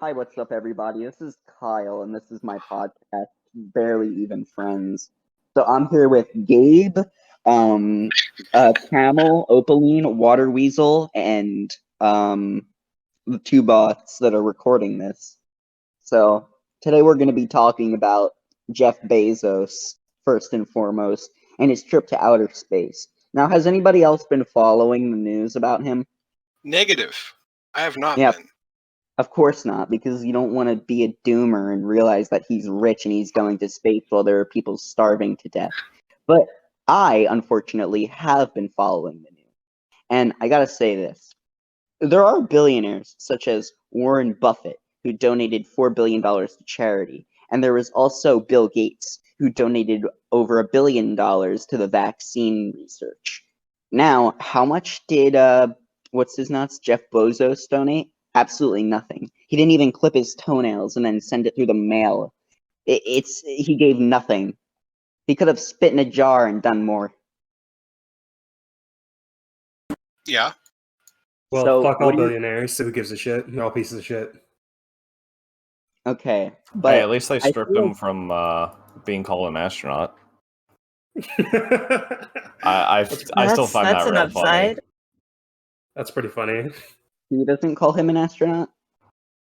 Hi, what's up, everybody? This is Kyle, and this is my podcast, Barely Even Friends. So I'm here with Gabe, Camel, Opaline, Water Weasel, and the two bots that are recording this. So today we're going to be talking about Jeff Bezos, first and foremost, and his trip to outer space. Now, has anybody else been following the news about him? Negative. I have not Yep. been. Of course not, because you don't want to be a doomer and realize that he's rich and he's going to space while there are people starving to death. But I, unfortunately, have been following the news. And I gotta say this. There are billionaires, such as Warren Buffett, who donated $4 billion to charity. And there was also Bill Gates, who donated over $1 billion to the vaccine research. Now, how much did, what's his nuts, Jeff Bezos donate? Absolutely nothing. He didn't even clip his toenails and then send it through the mail. He gave nothing. He could have spit in a jar and done more. Yeah. Well, So, fuck all what do you- billionaires, so who gives a shit? They're all pieces of shit. Okay, but Hey, at least they I stripped feel him from being called an astronaut. That's I still find that That's an real upside. pretty funny. he doesn't call him an astronaut.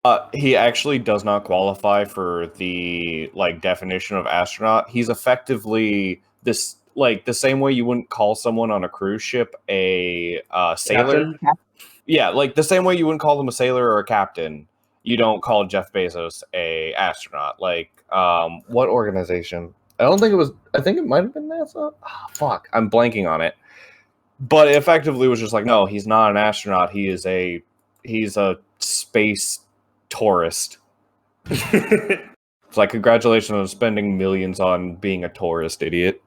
funny. He actually does not qualify for the definition of astronaut. He's effectively the same way you wouldn't call someone on a cruise ship a sailor. Captain? Yeah, like the same way you wouldn't call them a sailor or a captain. You don't call Jeff Bezos a astronaut. What organization? I don't think it was. I think it might have been NASA. Oh, fuck, I'm blanking on it. But it effectively was just like, no, he's not an astronaut. He's a space tourist. It's like, congratulations on spending millions on being a tourist, idiot.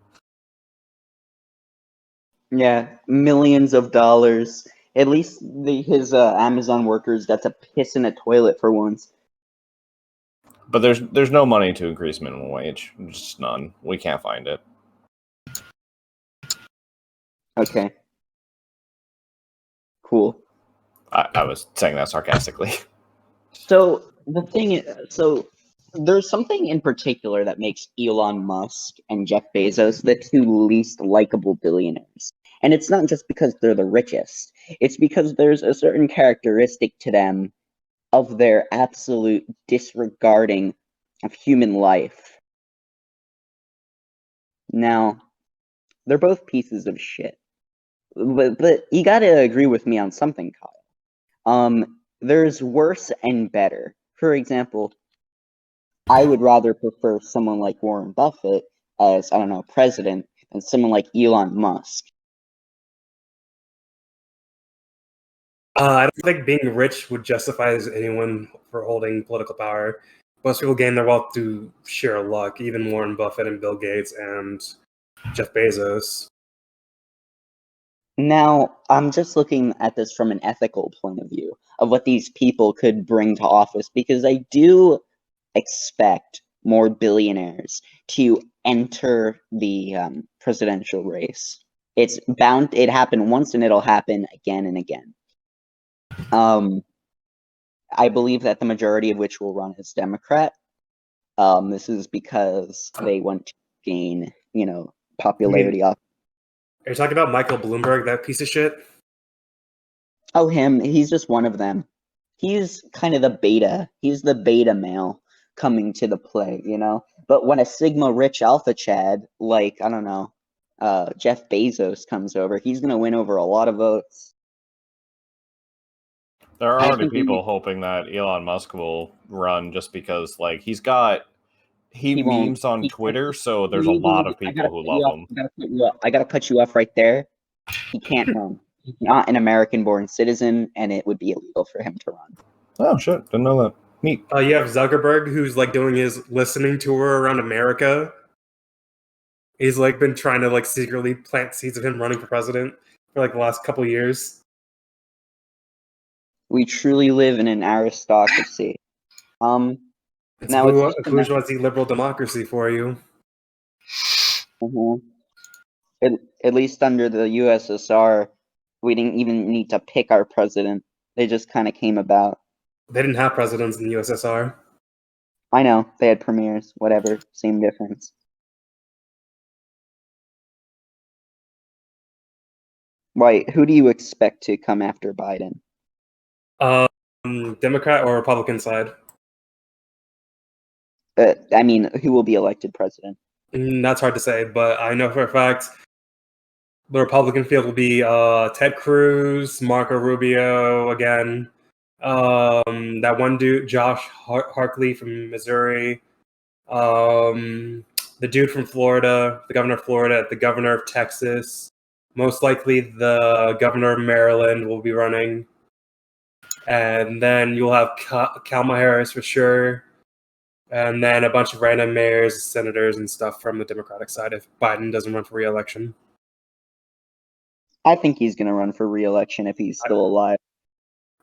Yeah, millions of dollars. At least his Amazon workers got to piss in a toilet for once. But there's no money to increase minimum wage. Just none. We can't find it. Okay. Cool. I was saying that sarcastically. So there's something in particular that makes Elon Musk and Jeff Bezos the two least likable billionaires. And it's not just because they're the richest. It's because there's a certain characteristic to them of their absolute disregarding of human life. Now, they're both pieces of shit. But you gotta agree with me on something, Kyle. There's worse and better. For example, I would rather prefer someone like Warren Buffett as, I don't know, president than someone like Elon Musk. I don't think being rich would justify anyone for holding political power. Most people gain their wealth through sheer luck, even Warren Buffett and Bill Gates and Jeff Bezos. Now, I'm just looking at this from an ethical point of view of what these people could bring to office, because I do expect more billionaires to enter the presidential race. It's bound. It happened once, and it'll happen again and again. I believe that the majority of which will run as Democrat. This is because they want to gain, popularity off. Are you talking about Michael Bloomberg, that piece of shit? Oh, him. He's just one of them. He's kind of the beta. He's the beta male coming to the play, But when a Sigma rich alpha Chad, like, I don't know, Jeff Bezos comes over, he's going to win over a lot of votes. There are I already think people hoping that Elon Musk will run just because, he won't. memes on He- Twitter, so there's a lot of people who love him. I gotta cut you off right there. He can't run. He's not an American-born citizen, and it would be illegal for him to run. Oh, shit. Didn't know that. Neat. You have Zuckerberg, who's doing his listening tour around America. He's been trying to secretly plant seeds of him running for president for the last couple years. We truly live in an aristocracy. Now it's just bourgeoisie liberal democracy for you. At least under the USSR, we didn't even need to pick our president. They just kind of came about. They didn't have presidents in the USSR. I know, they had premiers, whatever, same difference. Why, who do you expect to come after Biden? Democrat or Republican side? I mean, who will be elected president? That's hard to say, but I know for a fact the Republican field will be Ted Cruz, Marco Rubio again, that one dude, Josh Harkley from Missouri, the dude from Florida, the governor of Florida, the governor of Texas, most likely the governor of Maryland will be running, and then you'll have Kamala Harris for sure, and then a bunch of random mayors, senators, and stuff from the Democratic side if Biden doesn't run for re-election. I think he's going to run for re-election if he's still alive.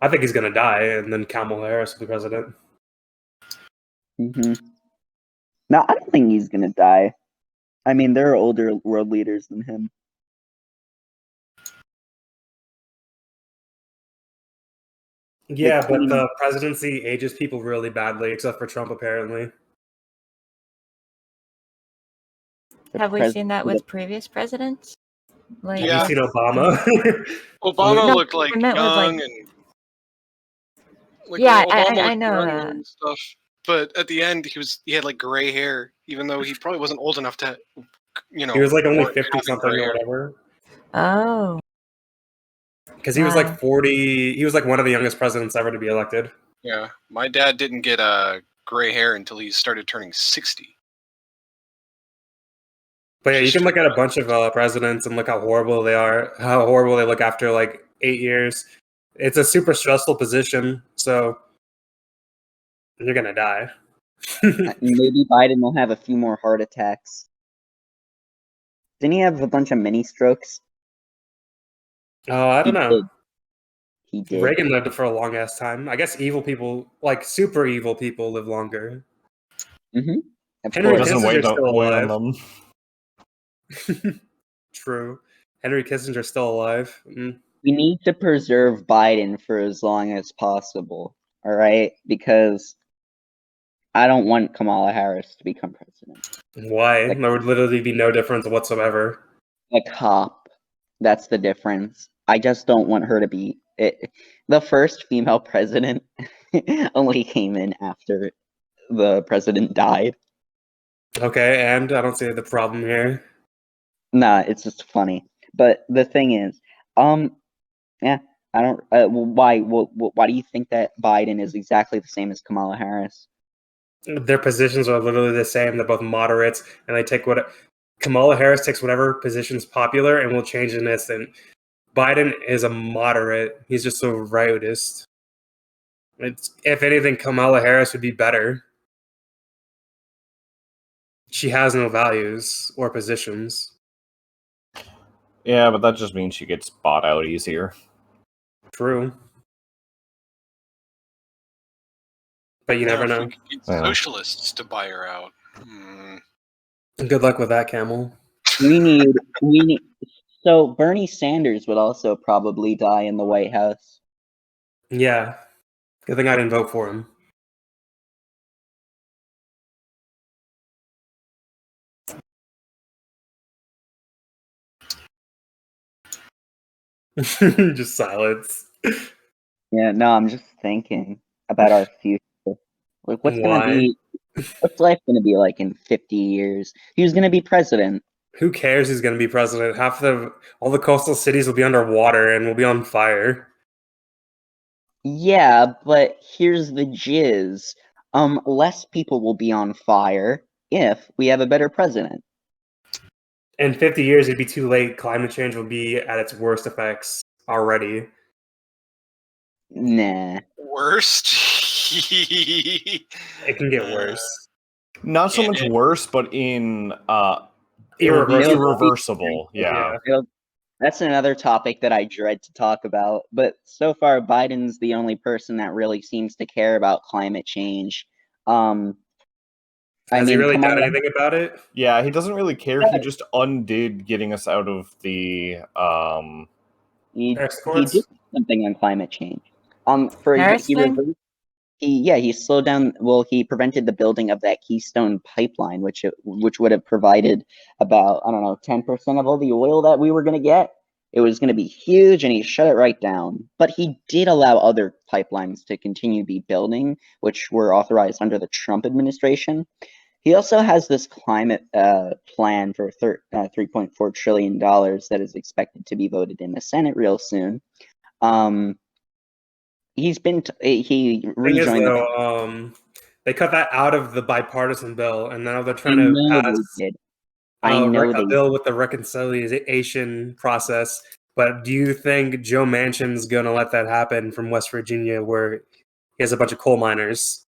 I think he's going to die, and then Kamala Harris will be president. Mm-hmm. No, I don't think he's going to die. I mean, there are older world leaders than him. Yeah, but the presidency ages people really badly, except for Trump, apparently. Have we seen that with previous presidents? Like, Yeah. Have you seen Obama? Obama No, looked like I meant with, young like- and like Yeah, Obama I looked know young that. and stuff. But at the end, he had like gray hair, even though he probably wasn't old enough to, he was like only work 50 having something gray or hair. whatever. oh, Because he was Wow. like 40. He was like one of the youngest presidents ever to be elected. Yeah, my dad didn't get gray hair until he started turning 60. But yeah, you can look at a bunch of presidents and look how horrible they are, how horrible they look after like 8 years. It's a super stressful position, so you're gonna die. Maybe Biden will have a few more heart attacks. Didn't he have a bunch of mini strokes? I don't know. He did. Reagan lived for a long ass time. I guess evil people, like super evil people, live longer. Mm-hmm. Of Henry course. Doesn't Kissinger's wait still on alive. them. True. Henry Kissinger's still alive. We need to preserve Biden for as long as possible. All right, because I don't want Kamala Harris to become president. Why? There would literally be no difference whatsoever. A cop. That's the difference. I just don't want her to be it. The first female president only came in after the president died. Okay, and I don't see the problem here. Nah, it's just funny. But the thing is, yeah, I don't. Why do you think that Biden is exactly the same as Kamala Harris? Their positions are literally the same. They're both moderates, and they take what Kamala Harris takes whatever position's popular and will change in an instant. Biden is a moderate. He's just a rightist. If anything, Kamala Harris would be better. She has no values or positions. Yeah, but that just means she gets bought out easier. True. But you never know. If we could get Yeah. socialists to buy her out. Good luck with that, Camel. We need. So Bernie Sanders would also probably die in the White House. Yeah. Good thing I didn't vote for him. Just silence. Yeah, no, I'm just thinking about our future. Like, what's life gonna be like in 50 years? Who's gonna be president? Who cares who's going to be president? All the coastal cities will be underwater and will be on fire. Yeah, but here's the jizz. Less people will be on fire if we have a better president. In 50 years, it'd be too late. Climate change will be at its worst effects already. Nah. Worst? It can get worse. Not so Can much it? worse, but in Irreversible. Yeah. That's another topic that I dread to talk about. But so far, Biden's the only person that really seems to care about climate change. Has he really done anything about it? Yeah, he doesn't really care. He just undid getting us out of the He Exports? did something on climate change. Harris He thing? reversed he slowed down. Well, he prevented the building of that Keystone pipeline, which would have provided about, I don't know, 10% of all the oil that we were going to get. It was going to be huge, and he shut it right down. But he did allow other pipelines to continue be building, which were authorized under the Trump administration. He also has this climate plan for $3.4 trillion that is expected to be voted in the Senate real soon. He rejoined they cut that out of the bipartisan bill, and now they're I trying to know pass they did. I know a they bill with the reconciliation process. But do you think Joe Manchin's going to let that happen from West Virginia, where he has a bunch of coal miners?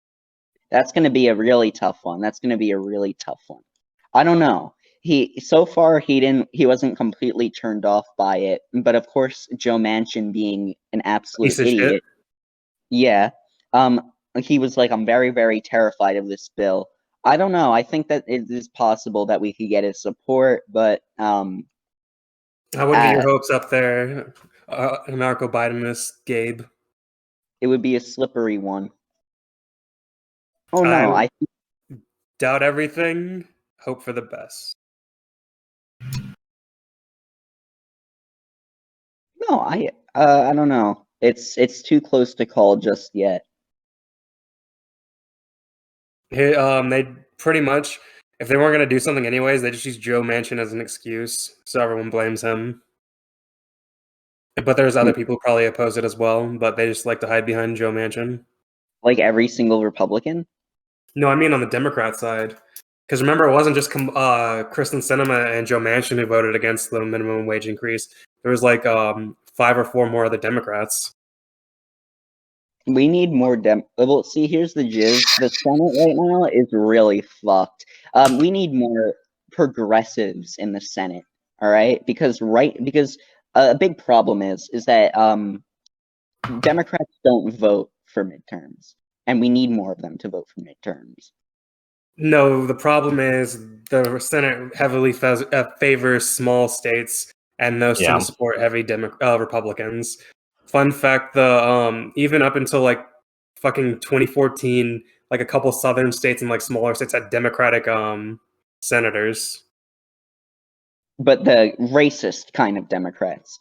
That's going to be a really tough one. I don't know. So far he wasn't completely turned off by it, but of course Joe Manchin being an absolute Piece of idiot. shit. Yeah. He was like, I'm very, very terrified of this bill. I don't know. I think that it is possible that we could get his support, but I wouldn't get your hopes up there, anarcho-Bidenist Gabe. It would be a slippery one. Oh no, I doubt everything. Hope for the best. No, I don't know. It's too close to call just yet. They pretty much, if they weren't going to do something anyways, they just use Joe Manchin as an excuse, so everyone blames him. But there's other people who probably oppose it as well, but they just like to hide behind Joe Manchin. Like every single Republican? No, I mean on the Democrat side. Because remember, it wasn't just Kristen Sinema and Joe Manchin who voted against the minimum wage increase. There was like 5 or 4 more other Democrats. We need more well, see, here's the jizz. The Senate right now is really fucked. We need more progressives in the Senate, all right? Because a big problem is that Democrats don't vote for midterms, and we need more of them to vote for midterms. No, the problem is the Senate heavily favors small states, and those tend to support heavy Republicans. Fun fact: even up until like fucking 2014, like a couple southern states and like smaller states had Democratic senators. But the racist kind of Democrats.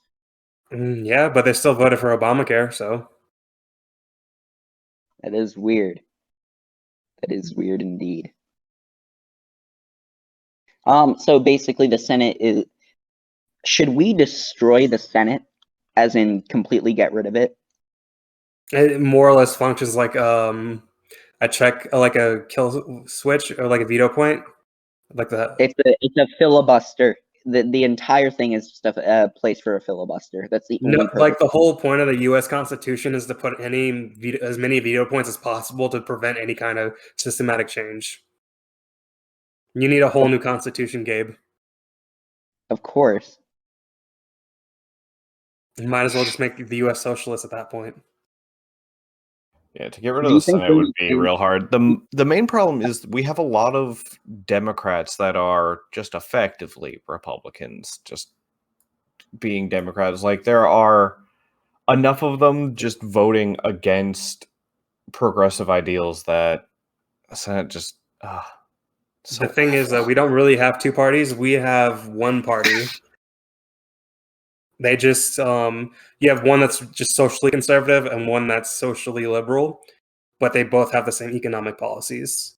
Yeah, but they still voted for Obamacare, so that is weird. That is weird indeed. So basically, the Senate is. Should we destroy the Senate, as in completely get rid of it? It more or less functions like a check, like a kill switch, or like a veto point, like that. It's a filibuster. The entire thing is just a place for a filibuster. That's the only purpose. Like the whole point of the U.S. Constitution is to put as many veto points as possible to prevent any kind of systematic change. You need a whole new constitution, Gabe. Of course. You might as well just make the U.S. socialist at that point. Yeah, to get rid of the Senate would be real hard. The main problem is we have a lot of Democrats that are just effectively Republicans, just being Democrats. Like there are enough of them just voting against progressive ideals that the Senate just... the thing is that we don't really have two parties. We have one party. They just you have one that's just socially conservative and one that's socially liberal, but they both have the same economic policies.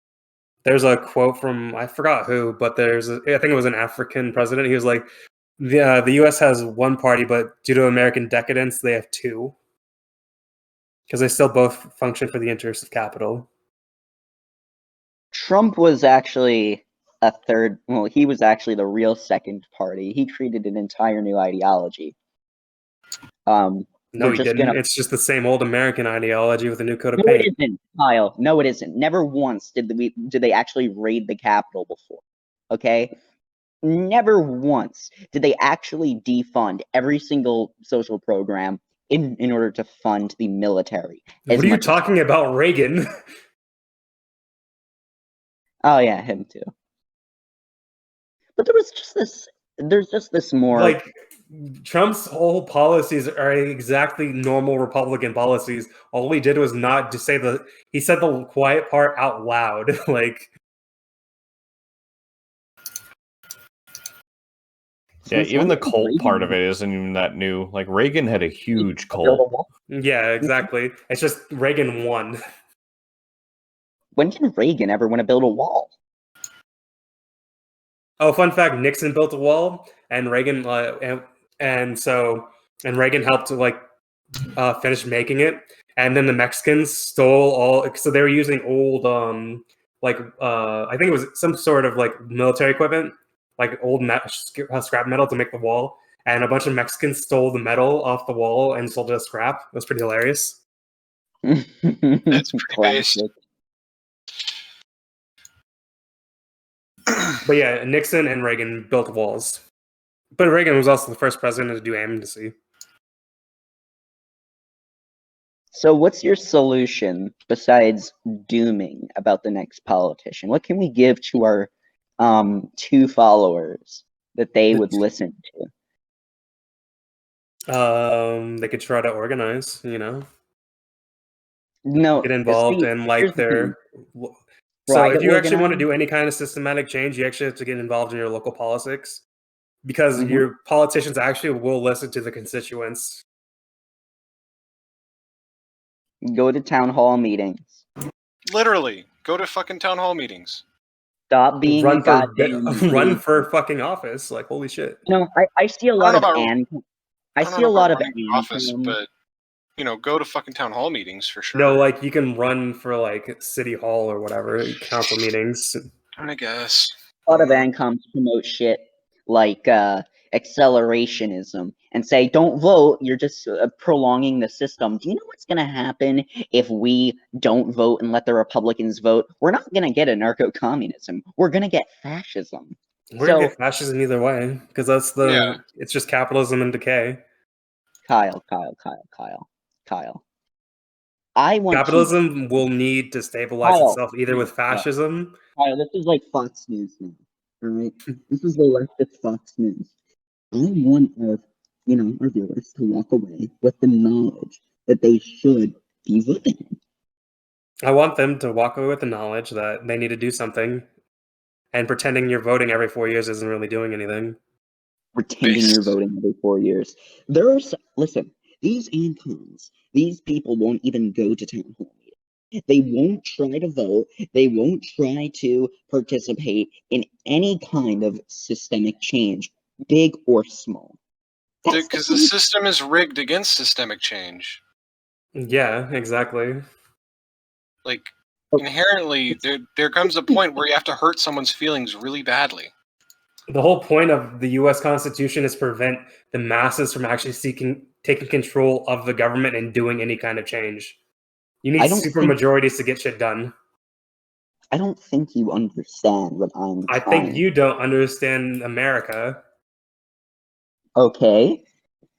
There's a quote from, I forgot who, but I think it was an African president. He was like, the U.S. has one party, but due to American decadence, they have two. Because they still both function for the interests of capital. Trump was actually a third. Well, he was actually the real second party. He created an entire new ideology. No, he didn't. It's just the same old American ideology with a new coat of paint. No, it isn't, Kyle. No, it isn't. Never once did they actually raid the Capitol before. Okay? Never once did they actually defund every single social program in order to fund the military. What are you talking about, Reagan? Oh yeah, him too. But there's just this more like Trump's whole policies are exactly normal Republican policies. All he did was not just say he said the quiet part out loud. Like, Yeah, As even long the as cult Reagan- part of it isn't even that new. Like Reagan had a huge cult. yeah, exactly. It's just Reagan won. When did Reagan ever want to build a wall? Oh, fun fact: Nixon built a wall, and Reagan and Reagan helped to finish making it, and then the Mexicans stole all. So they were using old I think it was some sort of like military equipment, like old scrap metal to make the wall, and a bunch of Mexicans stole the metal off the wall and sold it as scrap. It was pretty hilarious. That's pretty based. Classic. But yeah, Nixon and Reagan built walls. But Reagan was also the first president to do amnesty. So what's your solution besides dooming about the next politician? What can we give to our two followers that they would listen to? They could try to organize, No, get involved see, in here's the their. thing. So Try if to you actually want to organize. do any kind of systematic change, you actually have to get involved in your local politics, because Mhm. your politicians actually will listen to the constituents. Go to town hall meetings. Literally, go to fucking town hall meetings. Stop being a goddamn run for fucking office. Like, holy shit. I see a I lot don't of know about- I don't see know a lot about of running for office, but go to fucking town hall meetings for sure. No, like you can run for like city hall or whatever, council meetings. I guess. a lot of ANCOMs promote shit like accelerationism and say, don't vote, you're just prolonging the system. Do you know what's going to happen if we don't vote and let the Republicans vote? We're not going to get anarcho-communism. We're going to get fascism. We're gonna get fascism either way, because it's just capitalism in decay. Kyle. I want Capitalism will need to stabilize Kyle, itself either with fascism. Kyle, this is like Fox News now. Alright? This is the leftist Fox News. I want our viewers to walk away with the knowledge that they should be voting. I want them to walk away with the knowledge that they need to do something, and pretending you're voting every 4 years isn't really doing anything. Pretending you're voting every 4 years. Listen, these ANCOMs, these people won't even go to town hall meetings. They won't try to vote. They won't try to participate in any kind of systemic change, big or small. Because the system is rigged against systemic change. Yeah, exactly. Like, inherently, there comes a point where you have to hurt someone's feelings really badly. The whole point of the U.S. Constitution is to prevent the masses from actually taking control of the government and doing any kind of change. You need super majorities to get shit done. I don't think you understand what I'm I think you don't understand America. Okay.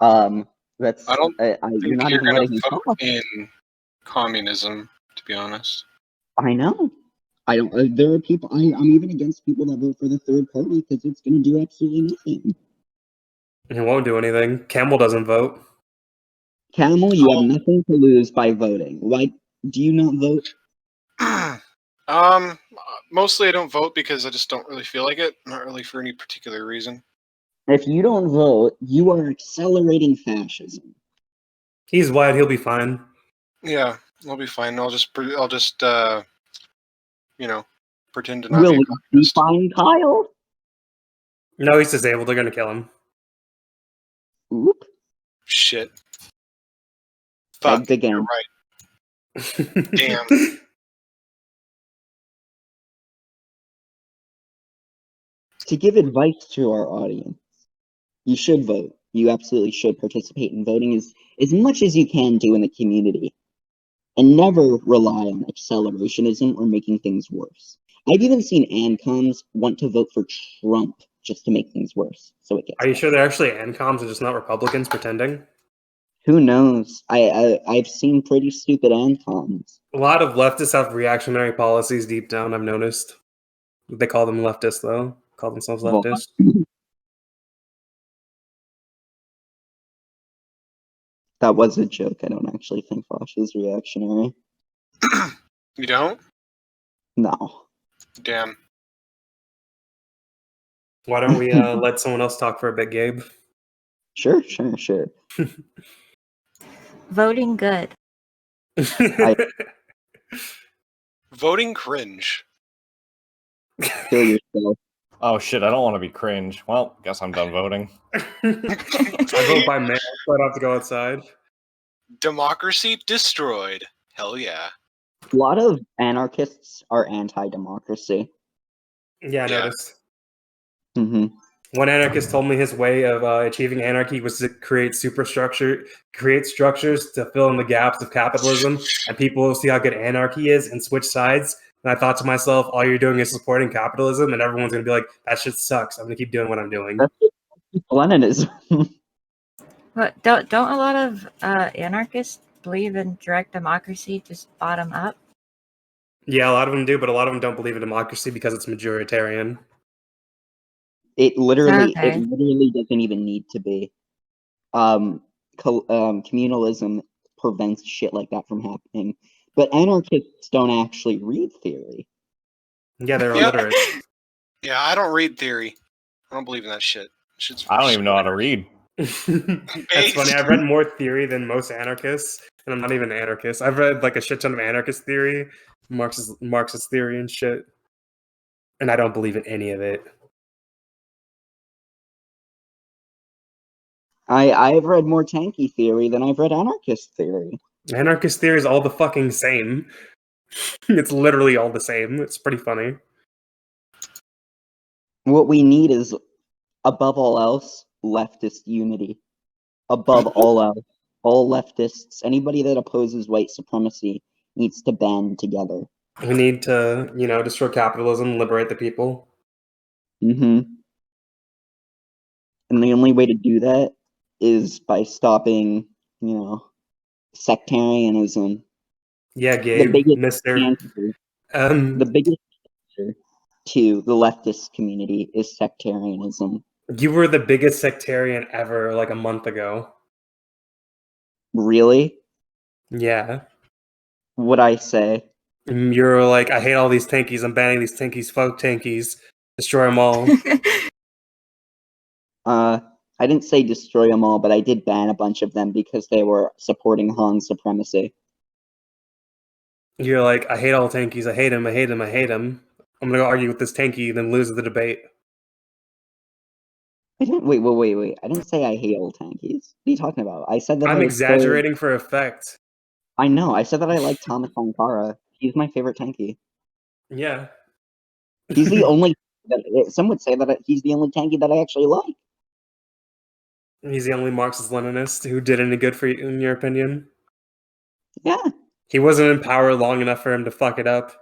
That's. I don't think you're not you're even going letting to me vote talk. in communism, to be honest. I know. I don't. There are people. I'm even against people that vote for the third party because it's going to do absolutely nothing. It won't do anything. Camel doesn't vote. Camel, you have nothing to lose by voting. Why do you not vote? Mostly I don't vote because I just don't really feel like it. Not really for any particular reason. If you don't vote, you are accelerating fascism. He's white. He'll be fine. Yeah, I'll be fine. I'll just pretend to not Will be a you be communist. fine, Kyle? No, he's disabled. They're gonna kill him. Oop. Shit. Fuck. Again. You're right. Damn. To give advice to our audience, you should vote. You absolutely should participate in voting as much as you can do in the community. And never rely on accelerationism or making things worse. I've even seen ANCOMs want to vote for Trump just to make things worse. So it gets Are you better. sure they're actually ANCOMs and just not Republicans pretending? Who knows? I've seen pretty stupid ANCOMs. A lot of leftists have reactionary policies deep down, I've noticed. They call them leftists, though. Call themselves leftists. That was a joke. I don't actually think Fosh is reactionary. You don't? No. Damn. Why don't we let someone else talk for a bit, Gabe? Sure. Voting good. Voting cringe. Kill yourself. Oh shit, I don't want to be cringe. Well, guess I'm done voting. I vote by mail, so I don't have to go outside. Democracy destroyed. Hell yeah. A lot of anarchists are anti-democracy. Yeah, I Yeah. noticed. Mm-hmm. One anarchist told me his way of achieving anarchy was to create structures to fill in the gaps of capitalism, and people will see how good anarchy is and switch sides. And I thought to myself, all you're doing is supporting capitalism, and everyone's going to be like, that shit sucks. I'm going to keep doing what I'm doing. That's Leninism. But don't a lot of anarchists believe in direct democracy, just bottom up? Yeah, a lot of them do, but a lot of them don't believe in democracy because it's majoritarian. It literally Okay. doesn't even need to be. Communalism prevents shit like that from happening. But anarchists don't actually read theory. Yeah, they're Yeah. illiterate. Yeah, I don't read theory. I don't believe in that shit. Shit's I don't even know how to read. That's funny. I've read more theory than most anarchists, and I'm not even an anarchist. I've read like a shit ton of anarchist theory, Marxist theory and shit, and I don't believe in any of it. I've read more Tanky Theory than I've read anarchist theory. Anarchist theory is all the fucking same. It's literally all the same. It's pretty funny. What we need is, above all else, leftist unity. Above all else, all leftists, anybody that opposes white supremacy needs to band together. We need to, destroy capitalism, liberate the people. Mm-hmm. And the only way to do that is by stopping, sectarianism. Yeah, Gabe, biggest Mister. The biggest answer to the leftist community is sectarianism. You were the biggest sectarian ever, like a month ago. Really? Yeah. What'd I say? You're like, I hate all these tankies. I'm banning these tankies. Fuck tankies. Destroy them all. I didn't say destroy them all, but I did ban a bunch of them because they were supporting Han supremacy. You're like, I hate all tankies. I hate him. I hate him. I hate him. I'm gonna go argue with this tanky, then lose the debate. I didn't. Wait. I didn't say I hate all tankies. What are you talking about? I said that I'm exaggerating for effect. I know. I said that I like Thomas Sankara. He's my favorite tanky. Yeah. He's the only. Some would say that he's the only tanky that I actually like. He's the only Marxist-Leninist who did any good for you, in your opinion? Yeah. He wasn't in power long enough for him to fuck it up.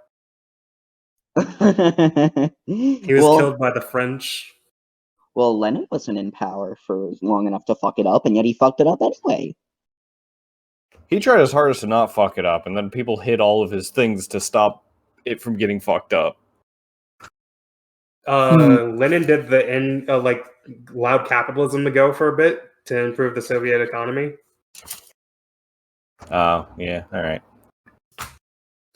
He was killed by the French. Well, Lenin wasn't in power for long enough to fuck it up, and yet he fucked it up anyway. He tried his hardest to not fuck it up, and then people hid all of his things to stop it from getting fucked up. Lenin did allowed capitalism to go for a bit to improve the Soviet economy. Oh, yeah, all right.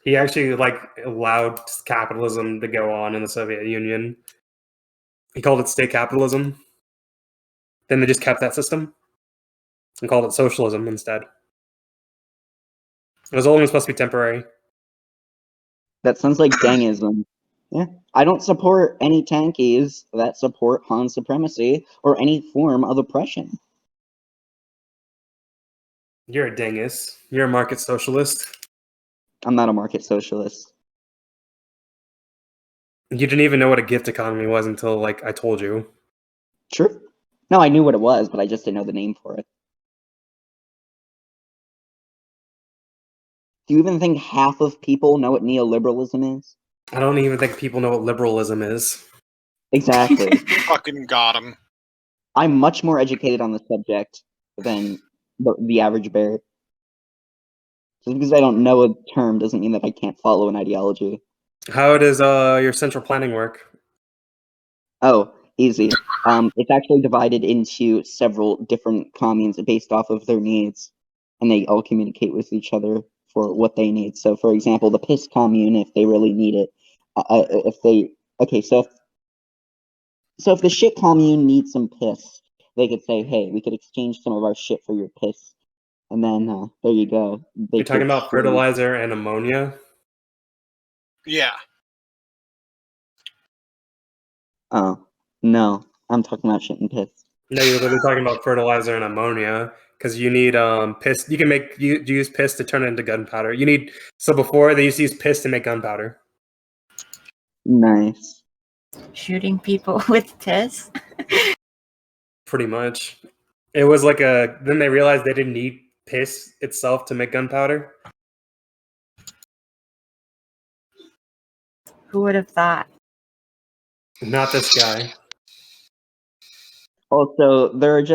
He actually allowed capitalism to go on in the Soviet Union. He called it state capitalism. Then they just kept that system and called it socialism instead. It was only supposed to be temporary. That sounds like Dengism. Yeah. I don't support any tankies that support Han supremacy or any form of oppression. You're a dingus. You're a market socialist. I'm not a market socialist. You didn't even know what a gift economy was until, I told you. True. No, I knew what it was, but I just didn't know the name for it. Do you even think half of people know what neoliberalism is? I don't even think people know what liberalism is. Exactly. Fucking got him. I'm much more educated on the subject than the average bear. Just because I don't know a term doesn't mean that I can't follow an ideology. How does your central planning work? Oh, easy. It's actually divided into several different communes based off of their needs. and they all communicate with each other for what they need. So, for example, the piss commune, if they really need it, so if the shit commune needs some piss, they could say, "Hey, we could exchange some of our shit for your piss," and then there you go. You're talking about fertilizer and ammonia? Yeah. Oh no, I'm talking about shit and piss. No, you're literally talking about fertilizer and ammonia because you need piss. You can use piss to turn it into gunpowder. So before they used to use piss to make gunpowder. Nice. Shooting people with piss. Pretty much. It was like then they realized they didn't need piss itself to make gunpowder. Who would have thought? Not this guy. Also, there's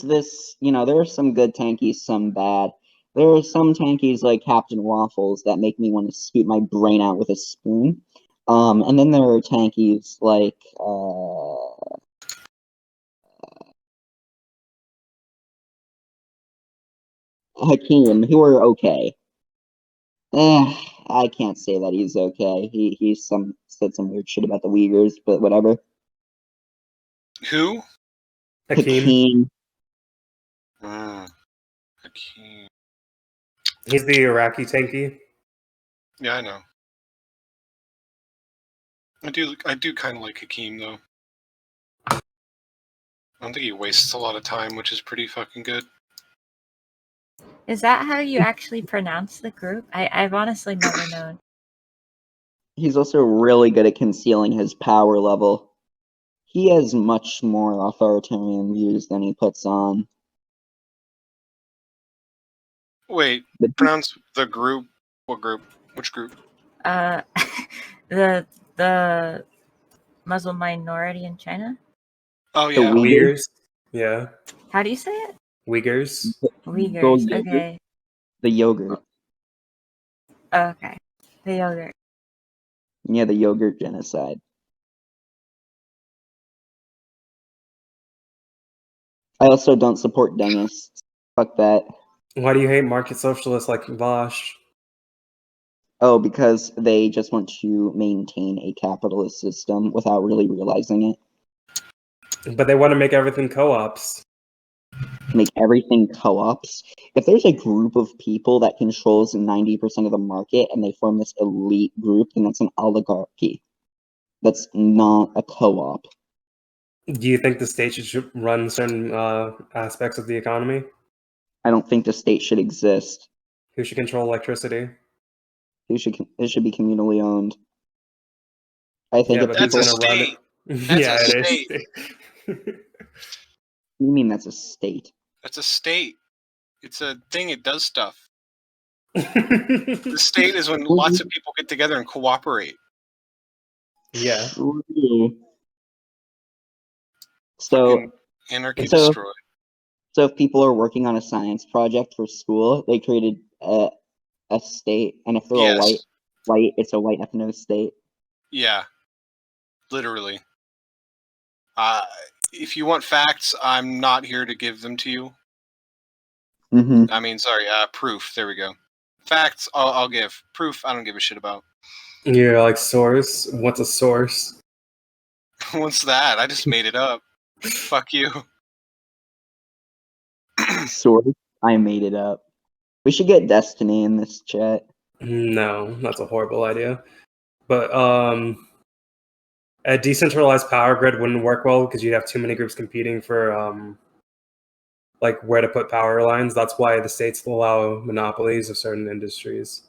this, there are some good tankies, some bad. There are some tankies like Captain Waffles that make me want to scoop my brain out with a spoon. And then there are tankies like Hakeem, who are okay. I can't say that he's okay. He said some weird shit about the Uyghurs, but whatever. Who? Hakeem. Hakeem. He's the Iraqi tanky. Yeah, I know. I do kind of like Hakeem though. I don't think he wastes a lot of time, which is pretty fucking good. Is that how you actually pronounce the group? I've honestly never known. He's also really good at concealing his power level. He has much more authoritarian views than he puts on. Wait, pronounce the group. What group? Which group? The Muslim minority in China. Oh The yeah. Uyghurs. Yeah. How do you say it? Uyghurs. Uyghurs. Okay. The yogurt. Oh, okay. The yogurt. Yeah, the yogurt genocide. I also don't support Dengists. Fuck that. Why do you hate market socialists like Vosh? Oh, because they just want to maintain a capitalist system without really realizing it. But they want to make everything co-ops. Make everything co-ops. If there's a group of people that controls 90% of the market and they form this elite group, then that's an oligarchy. That's not a co-op. Do you think the state should run certain aspects of the economy? I don't think the state should exist. Who should control electricity? It should be communally owned. I think Yeah, if but people That's a run state. it. Yeah, That's a it is. You mean that's a state? That's a state. It's a thing. It does stuff. The state is when lots of people get together and cooperate. Yeah. True. So, Fucking anarchy so- destroyed. so if people are working on a science project for school, they created a state, and if they're all Yes. white, it's a white ethno state. Yeah. Literally. If you want facts, I'm not here to give them to you. Mm-hmm. I mean, sorry, proof. There we go. Facts, I'll give. Proof, I don't give a shit about. You're like source. What's a source? What's that? I just made it up. Fuck you. Sort of. I made it up. We should get Destiny in this chat. No, that's a horrible idea. But a decentralized power grid wouldn't work well because you'd have too many groups competing for like where to put power lines. That's why the states allow monopolies of certain industries.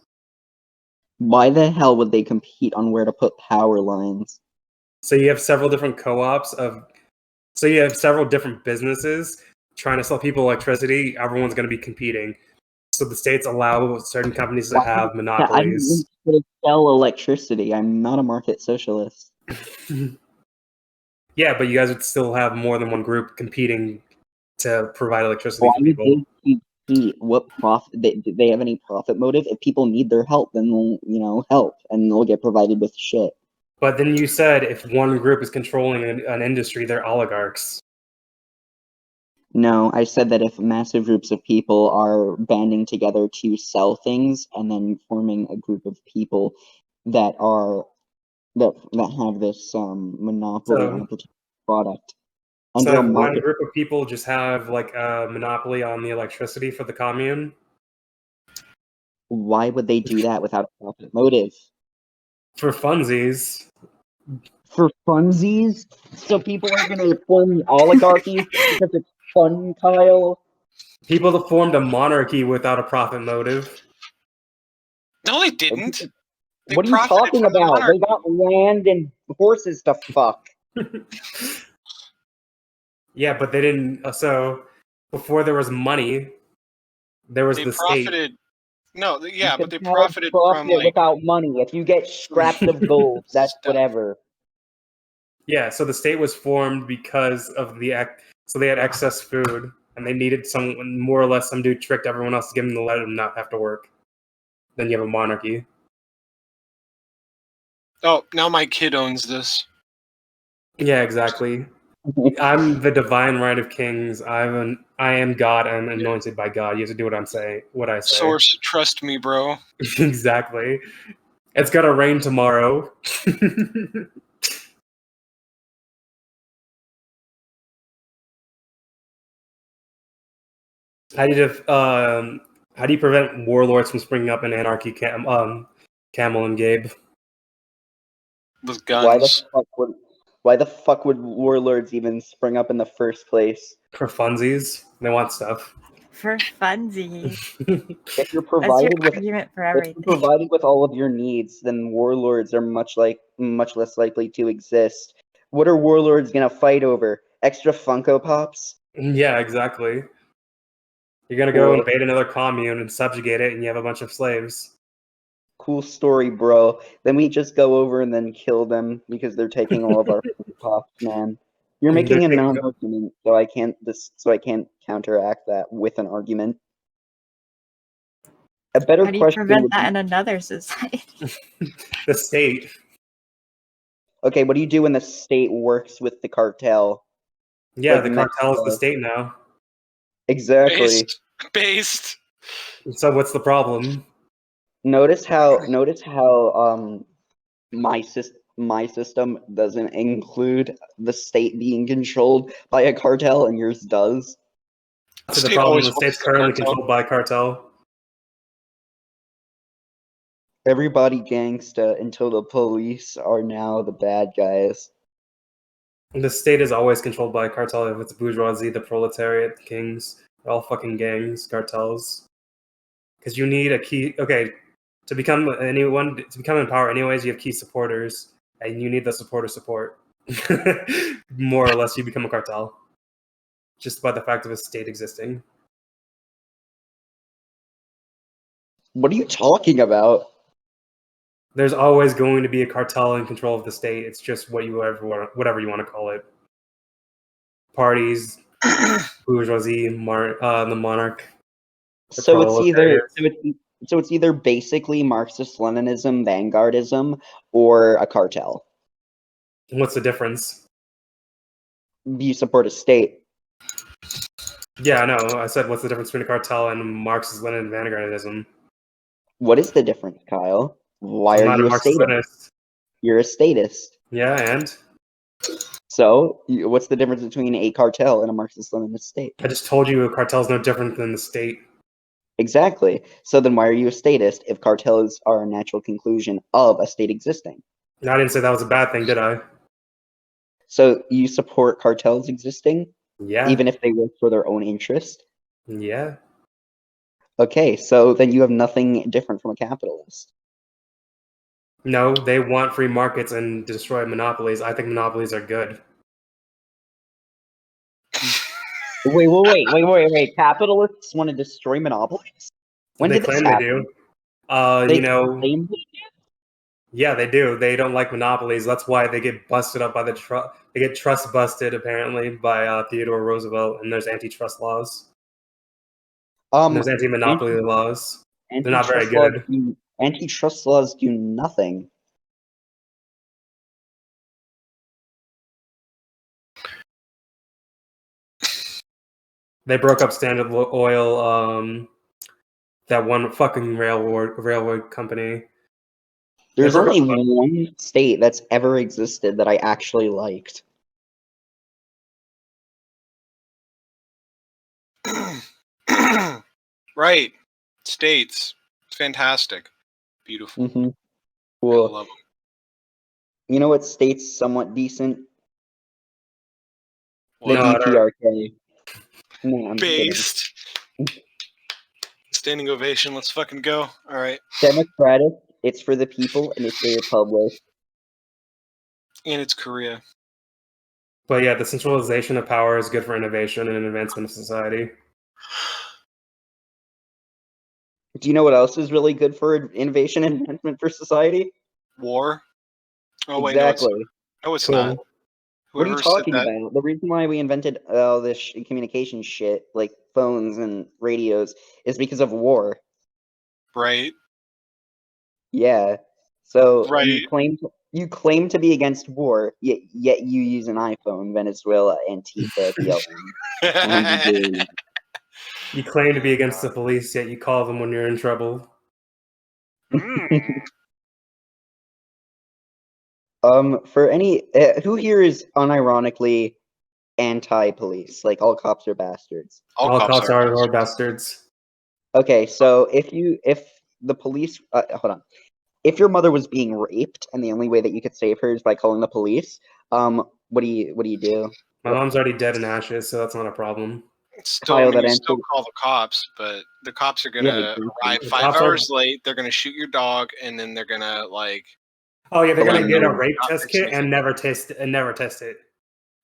Why the hell would they compete on where to put power lines? So you have several different co-ops so you have several different businesses trying to sell people electricity. Everyone's going to be competing. So the states allow certain companies to have I monopolies. don't sell electricity. I'm not a market socialist. Yeah, but you guys would still have more than one group competing to provide electricity Why for people. would they compete? What profit? Do they have any profit motive? If people need their help, then they'll help, and they'll get provided with shit. But then you said if one group is controlling an industry, they're oligarchs. No, I said that if massive groups of people are banding together to sell things and then forming a group of people that have this monopoly on a So, particular product so under a if one market, group of people just have like a monopoly on the electricity for the commune, why would they do that without a profit motive? for funsies, For funsies? So people are going to form oligarchies because it's fun, Kyle? people that formed a monarchy without a profit motive. No, they didn't. They What are you profited talking from the about? They monarchy. got land and horses to fuck. Yeah, but they didn't. So before there was money, there was They the state. profited. No, yeah, You but they can have profited from profit without money. If you get scraps of gold, that's stuff. whatever. Yeah, so the state was formed because of so they had excess food and they needed someone, more or less, some dude tricked everyone else to give them to let them not have to work. Then you have a monarchy. Oh, now my kid owns this. Yeah, exactly. I'm the divine right of kings. I am God. I'm anointed by God. You have to do what I say. Source, trust me, bro. Exactly. It's gonna rain tomorrow. How do you prevent warlords from springing up in anarchy? Camel and Gabe. With Why the guns. fuck would warlords even spring up in the first place? For funsies, they want stuff. For funsies. If you're That's your provided with argument for if everything. you're provided with all of your needs, then warlords are much less likely to exist. What are warlords gonna fight over? Extra Funko Pops? Yeah, exactly. You're gonna go invade another commune and subjugate it, and you have a bunch of slaves. Cool story, bro. Then we just go over and then kill them because they're taking all of our Funko Pops, man. You're And they're making a taking- non-argument, so I can't counteract that with an argument. A better How do you question prevent would that be, in another society? The state. okay, what do you do when the state works with the cartel? Yeah, Like the cartel is the Mexico. state now. Exactly. Based. So what's the problem? Notice how my system doesn't include the state being controlled by a cartel and yours does. So the State problem, always the state's works with the currently cartel. controlled by a cartel. Everybody gangsta until the police are now the bad guys. The state is always controlled by a cartel. If it's bourgeoisie, the proletariat, the kings, they're all fucking gangs, cartels. Because you need a key. Okay, to become in power, anyways, you have key supporters, and you need the supporter support. More or less, you become a cartel, just by the fact of a state existing. What are you talking about? There's always going to be a cartel in control of the state. It's just whatever you want to call it. Parties, bourgeoisie, the monarch. So it's either basically Marxist-Leninism, vanguardism, or a cartel. What's the difference? You support a state. Yeah, I know. I said, what's the difference between a cartel and Marxist-Lenin vanguardism? What is the difference, Kyle? Why I'm are not you a a statist? Marxist-Leninist. You're a statist. Yeah, and So, what's the difference between a cartel and a Marxist-Leninist state? I just told you a cartel is no different than the state. Exactly. So then why are you a statist if cartels are a natural conclusion of a state existing? And I didn't say that was a bad thing, did I? So you support cartels existing, Yeah. even if they work for their own interest? Yeah. Okay, so then you have nothing different from a capitalist. No, they want free markets and destroy monopolies. I think monopolies are good. Wait. Capitalists want to destroy monopolies? When They did this claim they happen? do. They You know, claim they yeah, they do. They don't like monopolies. That's why they get busted up by the trust. They get trust busted apparently by Theodore Roosevelt, and there's antitrust laws. And there's anti-monopoly laws. They're not very good. Antitrust laws do nothing. They broke up Standard Oil, that one fucking railroad company. There's They broke only up- one state that's ever existed that I actually liked. Right. States. It's fantastic. Beautiful. Mm-hmm. I Cool. love them. You know what state's somewhat decent? The What? No, DPRK. No, I'm kidding. Based. Standing ovation. Let's fucking go. All right. Democratic, it's for the people, and it's a republic. And it's Korea. But yeah, the centralization of power is good for innovation and advancement of society. Do you know what else is really good for innovation and advancement for society? War. Oh wait, Exactly. no, it's Cool. not. What are you Whoever said talking that- about? The reason why we invented all this communication shit, like phones and radios, is because of war. Right. Yeah. So Right. you claim to be against war, yet you use an iPhone, Venezuela, Antifa, BLM. You claim to be against the police, yet you call them when you're in trouble. For any who here is unironically anti-police? Like all cops are bastards. All cops are bastards. Okay, so if the police, hold on, if your mother was being raped and the only way that you could save her is by calling the police, what do you do? My mom's already dead in ashes, so that's not a problem. Still, Kyle, I mean, that you answer- still call the cops, but the cops are Yeah, gonna exactly. arrive The 5 cops are- hours late. They're gonna shoot your dog, and then they're gonna like, Oh yeah, they're But gonna I get a know- rape Not test fix kit anything. and never test it.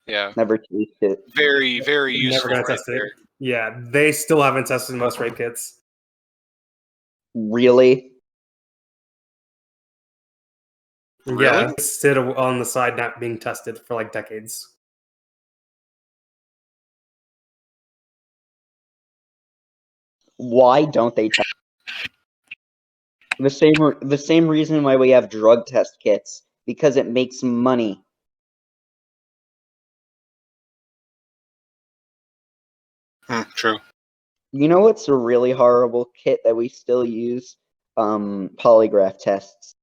yeah, Never taste it. very, very Never useful. gonna Right test there. it. Yeah, they still haven't tested most rape kits. Really? Really? Yeah, they sit on the side not being tested for like decades. Why don't they test? The same reason why we have drug test kits, because it makes money. True. You know what's a really horrible kit that we still use? Polygraph tests.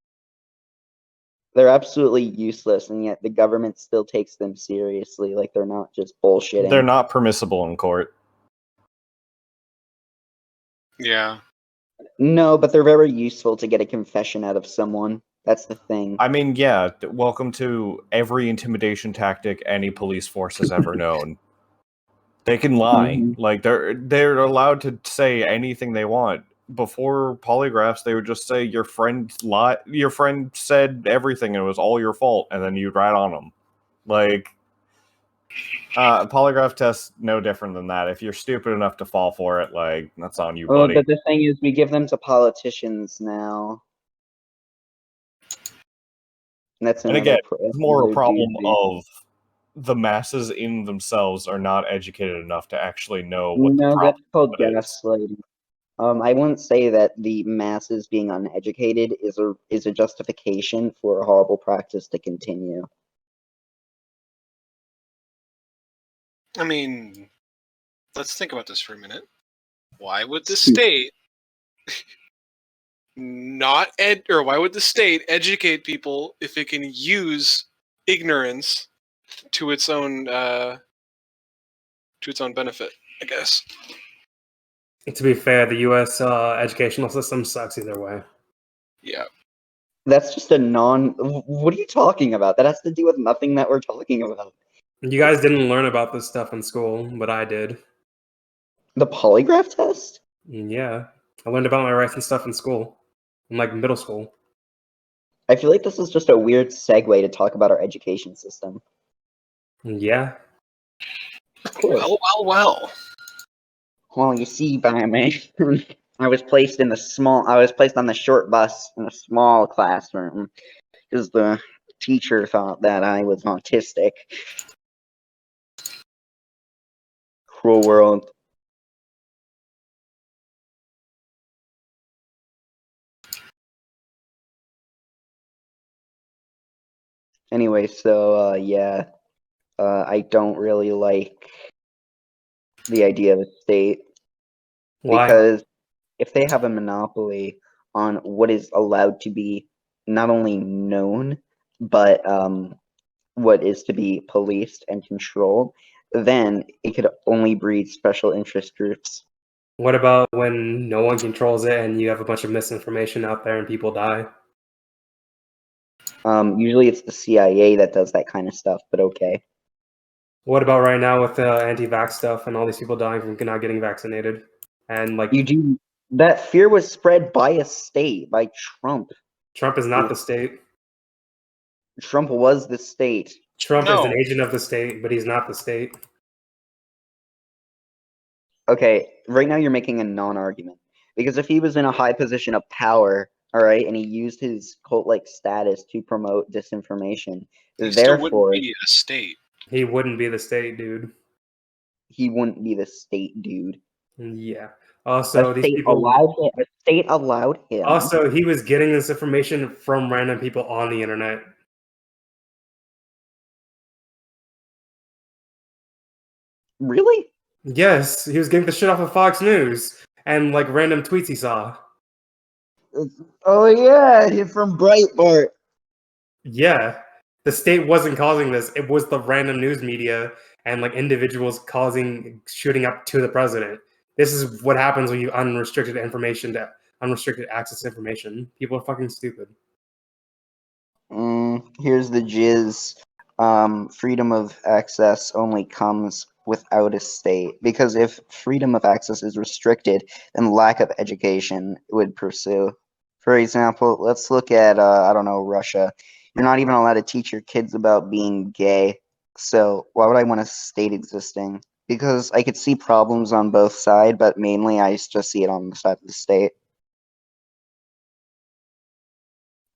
They're absolutely useless, and yet the government still takes them seriously, like they're not just bullshitting. They're not permissible in court. Yeah. No, but they're very useful to get a confession out of someone. That's the thing. I mean, yeah, welcome to every intimidation tactic any police force has ever known. They can lie. Mhm. Like they're allowed to say anything they want. Before polygraphs, they would just say your friend lied. Your friend said everything, and it was all your fault, and then you'd rat on them. Like polygraph tests, no different than that. If you're stupid enough to fall for it, like that's on you, Well, buddy. but the thing is, we give them to politicians now. And that's And another again, it's more a another problem doozy. of the masses in themselves are not educated enough to actually know what the No, problem that's called is. gaslighting. I wouldn't say that the masses being uneducated is a justification for a horrible practice to continue. I mean, let's think about this for a minute. Why would the Stupid. state why would the state educate people if it can use ignorance to its own benefit? I guess. To be fair, the U.S. Educational system sucks either way. Yeah. That's just a non. What are you talking about? That has to do with nothing that we're talking about. You guys didn't learn about this stuff in school, but I did. The polygraph test? Yeah, I learned about my rights and stuff in school, in like middle school. I feel like this is just a weird segue to talk about our education system. Yeah. Well. Well, you see, by me, I was placed on the short bus in a small classroom because the teacher thought that I was autistic. Cruel world. Anyway, so yeah, I don't really like the idea of a state, Why? because if they have a monopoly on what is allowed to be not only known, but what is to be policed and controlled, then it could only breed special interest groups. What about when no one controls it and you have a bunch of misinformation out there and people die? Usually it's the CIA that does that kind of stuff, but okay. What about right now with the anti-vax stuff and all these people dying from not getting vaccinated? And like That fear was spread by a state, by Trump. Trump is not the state. Trump was the state. Trump is No. an agent of the state, but he's not the state. Okay, right now you're making a non-argument. Because if he was in a high position of power, all right, and he used his cult-like status to promote disinformation, He still therefore wouldn't be a state. He wouldn't be the state, dude. he wouldn't be the state, dude. Yeah. Also, A these state people. allowed him. Also, he was getting this information from random people on the internet. Really? Yes, he was getting the shit off of Fox News and like random tweets he saw. Oh yeah, he's from Breitbart. Yeah, the state wasn't causing this. It was the random news media and like individuals shooting up to the president. This is what happens when you unrestricted access to information. People are fucking stupid. Here's the Jizz. Freedom of access only comes without a state, because if freedom of access is restricted, then lack of education would pursue. For example, let's look at I don't know, Russia. You're not even allowed to teach your kids about being gay. So why would I want a state existing? Because I could see problems on both sides, but mainly I just see it on the side of the state.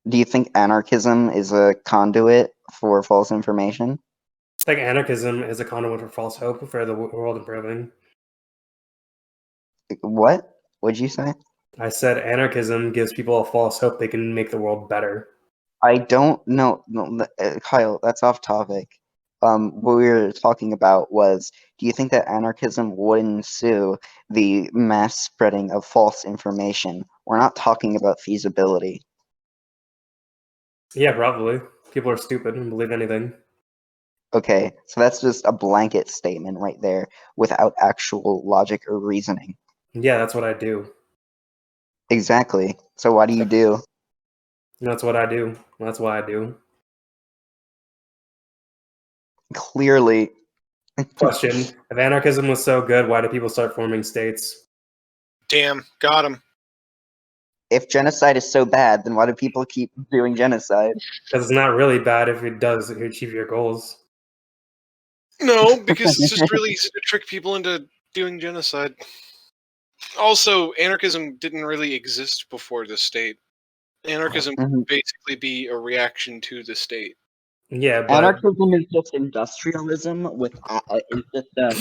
Do you think anarchism is a conduit for false information? I think anarchism is a conduit for false hope for the world improving. What? What'd you say? I said anarchism gives people a false hope they can make the world better. I don't know. No, Kyle, that's off topic. What we were talking about was, do you think that anarchism would ensue the mass spreading of false information? We're not talking about feasibility. Yeah, probably. People are stupid and believe anything. Okay, so that's just a blanket statement right there without actual logic or reasoning. Yeah, that's what I do. Exactly. So what do you do? That's what I do. That's why I do. Clearly. Question: if anarchism was so good, why do people start forming states? Damn, got him. If genocide is so bad, then why do people keep doing genocide? Because it's not really bad if it does achieve your goals. No, because it's just really easy to trick people into doing genocide. Also, anarchism didn't really exist before the state. Anarchism would basically be a reaction to the state. Yeah, but Anarchism is just industrialism with it's just a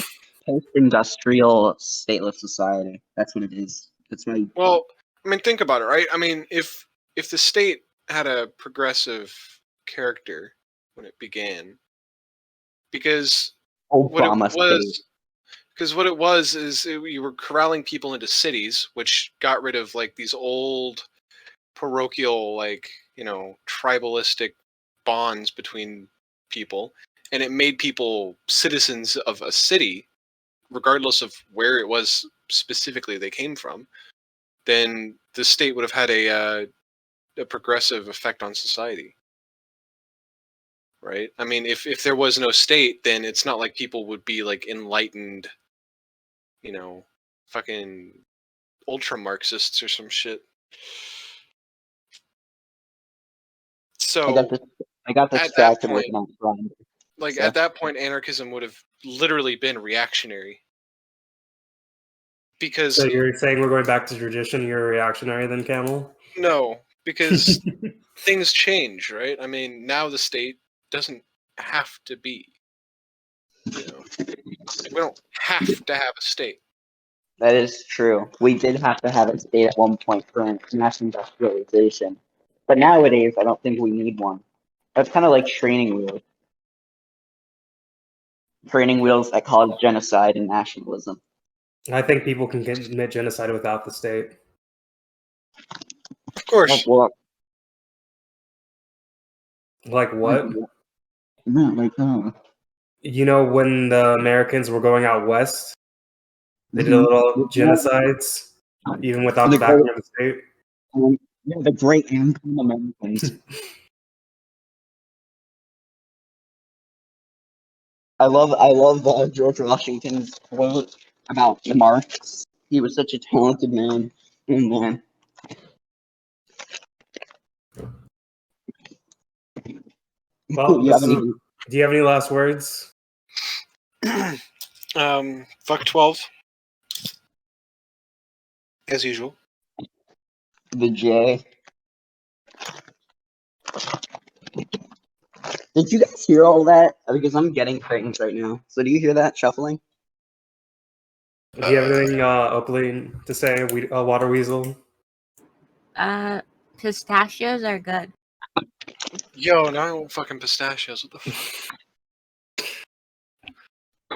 post-industrial stateless society. That's what it is. That's why. Well, I mean, think about it, right? I mean, if the state had a progressive character when it began, because what it was is you were corralling people into cities, which got rid of like these old parochial, like, you know, tribalistic bonds between people, and it made people citizens of a city regardless of where it was specifically they came from. Then the state would have had a progressive effect on society, right? I mean, if there was no state, then it's not like people would be like enlightened, you know, fucking ultra Marxists or some shit. So I got distracted looking at Brian. Like at that point, anarchism would have literally been reactionary. Because so you're saying we're going back to tradition? You're a reactionary then, Camel? No, because things change, right? I mean, now the state doesn't have to be. You know, we don't have to have a state. That is true. We did have to have a state at one point for mass industrialization. But nowadays, I don't think we need one. That's kind of like training wheels. training wheels that cause genocide and nationalism. I think people can commit genocide without the state. Of course. Like what? Like, You know, when the Americans were going out west, they did a little genocides, even without the backing of the state. Yeah, the great Americans. I love George Washington's quote about Marx. He was such a talented man. Oh, man. Well, do you have any last words? Fuck 12. As usual. The J. Did you guys hear all that? Because I'm getting things right now. So do you hear that shuffling? Do you have anything openly to say, Water Weasel? Pistachios are good. Yo, now I want fucking pistachios. What the fuck?